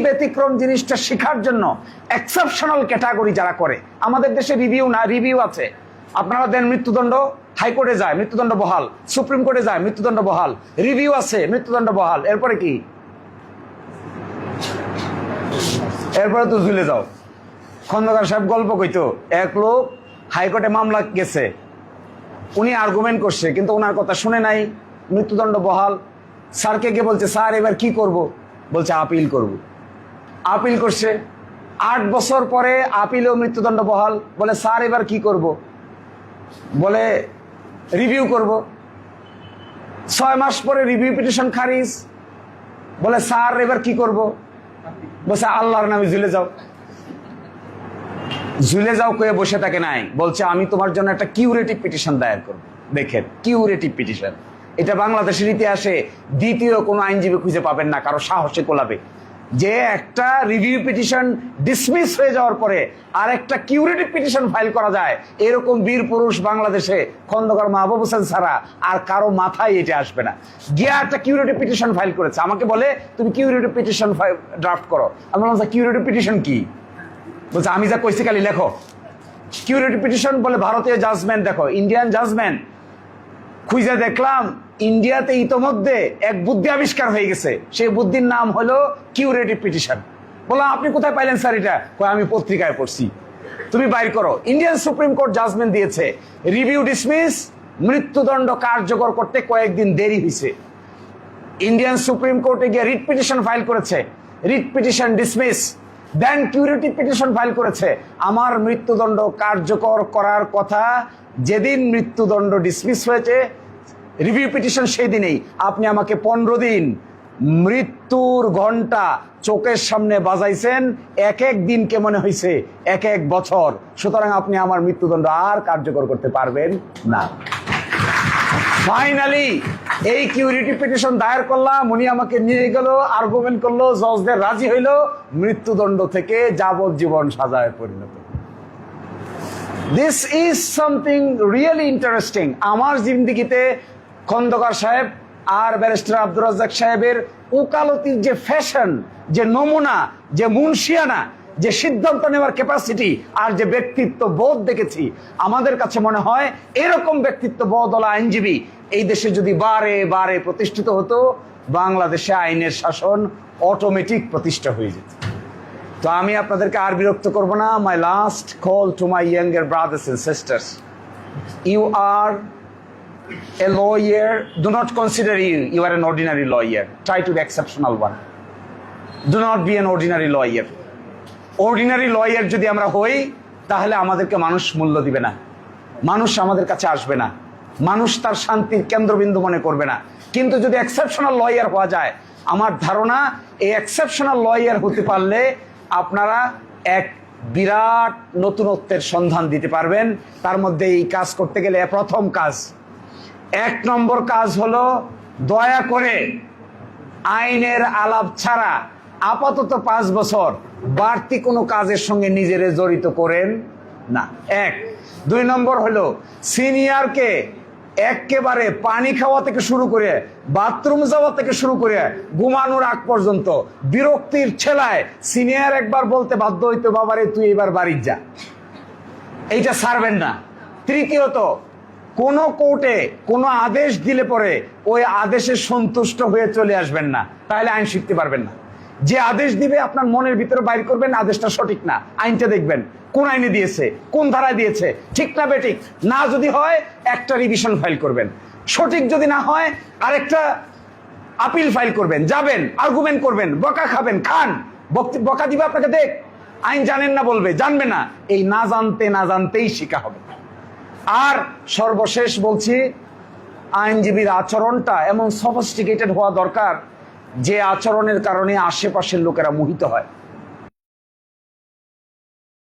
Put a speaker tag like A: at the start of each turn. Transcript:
A: ব্যতিক্রম জিনিসটা শেখার জন্য এক্সেপশনাল ক্যাটাগরি যারা করে, আমাদের দেশে রিভিউ আছে। আপনারা দেন মৃত্যুদণ্ড, হাইকোর্টে যায় মৃত্যুদণ্ড বহাল, সুপ্রিম কোর্টে যায় মৃত্যুদণ্ড বহাল, রিভিউ আছে মৃত্যুদণ্ড বহাল, এরপরে কি? এরপরে তো ঝুলে যাও। খন্দকার সাহেব গল্প কইতো, এক লোক হাইকোর্টে মামলা গেছে, উনি আর্গুমেন্ট করছে কিন্তু ওনার কথা শুনে নাই, মৃত্যুদণ্ড বহাল। স্যারকে গিয়ে বলছে, স্যার এবার কি করব? বলছে আপিল করব। আপিল করছে, 8 বছর পরে আপিলেও মৃত্যুদণ্ড বহাল। বলে স্যার এবার কি করব? বলে রিভিউ করব। 6 মাস পরে রিভিউ পিটিশন খারিজ। বলে স্যার এবার কি করব? বলছে আল্লাহর নামে ঝুলে যাও। ঝুলে যাও কয়ে বসে থাকে নাই, বলছে আমি তোমার জন্য একটা কিউরেটিভ পিটিশন দায়ের করব। দেখেন, কিউরেটিভ পিটিশন, এটা বাংলাদেশের ইতিহাসে দ্বিতীয় কোনো আইনজীবী খুঁজে পাবেন না কারো সাহসে কোলাবে, যে একটা রিভিউ পিটিশন ডিসমিস হয়ে যাওয়ার পরে আর একটা কিউরেটিভ পিটিশন ফাইল করা যায়। এরকম বীর পুরুষ বাংলাদেশে খন্দকার মাহবুব হোসেন ছাড়া আর কারো মাথায় এটা আসবে না। গিয়া একটা কিউরেটিভ পিটিশন ফাইল করেছে, আমাকে বলে তুমি কিউরেটিভ পিটিশন ড্রাফট করো। আমি বললাম কিউরেটিভ পিটিশন কি? বলছে আমি যা কইছি খালি লেখো। কিউরেটিভ পিটিশন বলে ভারতীয় জাজমেন্ট দেখো, ইন্ডিয়ান জাজমেন্ট। খুঁজে দেখলাম ইন্ডিয়াতে ইতোমধ্যে এক বুদ্ধি আবিষ্কার হয়ে গেছে, সেই বুদ্ধির নাম হলো কিউরেটিভ পিটিশন। বললাম আপনি কোথায় পাইলেন স্যার এটা? আমি পত্রিকায় পড়ছি। তুমি বাইর করো। ইন্ডিয়ান সুপ্রিম কোর্ট জাজমেন্ট দিয়েছে, রিভিউ ডিসমিস, মৃত্যুদণ্ড কার্যকর করতে কয়েকদিন দেরি হয়েছে। ইন্ডিয়ান সুপ্রিম কোর্টে গিয়ে রিট পিটিশন ফাইল করেছে, রিট পিটিশন ডিসমিস, দেন কিউরেটিভ পিটিশন ফাইল করেছে। আমার মৃত্যুদণ্ড কার্যকর করার কথা যেদিন মৃত্যুদণ্ড ডিসমিস হয়েছে, রিভিউ পিটিশন সেই দিনেই। আপনি আমাকে 15 দিন মৃত্যুর ঘন্টা চোখের সামনে বাজাইছেন, এক এক দিনকে মনে হয়েছে এক এক বছর। সুতরাং আপনি আমার মৃত্যুদণ্ড আর কার্যকর করতে পারবেন না। ফাইনালি এই কিউরেটিভ পিটিশন দায়ের করলাম, উনি আমাকে নিয়ে গেল, আর্গুমেন্ট করলো, জজদের রাজি হইল, মৃত্যুদণ্ড থেকে যাবজ্জীবন সাজায় পরিণত। This is something really interesting. আমার জিন্দেগিতে খন্দকার সাহেব আর ব্যারিস্টার আব্দুর রাজ্জাক সাহেবের উকালতির যে ফ্যাশন, যে নমুনা, যে মুনশিয়ানা, যে সিদ্ধান্ত নেওয়ার ক্যাপাসিটি আর যে ব্যক্তিত্ব বোধ দেখেছি, আমাদের কাছে মনে হয় এরকম ব্যক্তিত্ব বোধওয়ালা আইনজীবী এই দেশে যদি বারে বারে প্রতিষ্ঠিত হতো, বাংলাদেশে আইনের শাসন অটোমেটিক প্রতিষ্ঠা হয়ে যেত। তো আমি আপনাদেরকে আর বিরক্ত করব না। My last call to my younger brothers and sisters, you are a lawyer. Do not consider you are an ordinary lawyer. Try to be exceptional one. Do not be an ordinary lawyer. Ordinary lawyer যদি আমরা হই, তাহলে আমাদেরকে মানুষ মূল্য দিবে না, মানুষ আমাদের কাছে আসবে না, মানুষ তার শান্তির কেন্দ্রবিন্দু মনে করবে না। কিন্তু যদি এক্সেপশনাল লয়ার হওয়া যায়, আমার ধারণা এই এক্সেপশনাল লয়ার হতে পারলে আপনারা এক বিরাট নতুনত্বের সন্ধান দিতে পারবেন। তার মধ্যে এই কাজ করতে গেলে প্রথম কাজ, 1 নম্বর কাজ হলো, দয়া করে আইনের আলাপ ছাড়া আপাতত 5 বছর বাড়তি কোনো কাজের সঙ্গে নিজেরে জড়িত করেন না। 1। 2 নম্বর হলো, সিনিয়রকে একেবারে পানি খাওয়া থেকে শুরু করে, বাথরুম যাওয়া থেকে শুরু করে, ঘুমানোর আগ পর্যন্ত বিরক্তির ছেলায় সিনিয়র একবার বলতে বাধ্য হইতো, বাবারে তুই এবার বাড়ি যা, এইটা ছাড়বেন না। তৃতীয়ত, কোন কোর্টে কোনো আদেশ দিলে পরে ওই আদেশে সন্তুষ্ট হয়ে চলে আসবেন না, তাহলে আইন শিখতে পারবেন না। যে আদেশ দিবে আপনার মনের ভিতরে বাইর করবেন আদেশটা সঠিক না, আইনটা দেখবেন কোন আইনে দিয়েছে, কোন ধারায় দিয়েছে, ঠিক না বেঠিক। না যদি হয় একটা রিভিশন ফাইল করবেন, সঠিক যদি না হয় আরেকটা আপিল ফাইল করবেন, যাবেন আর্গুমেন্ট করবেন, বকা খাবেন, খান, বকা দিবে আপনাকে, দেখ আইন জানেন না বলবে, জানবে না। এই না জানতেই শিখা হবে। আর সর্বশেষ বলছি, আইনজীবীর আচরণটা এমন সফিস্টিকেটেড হওয়া দরকার যে আচরণের কারণে আশেপাশের লোকেরা মোহিত হয়।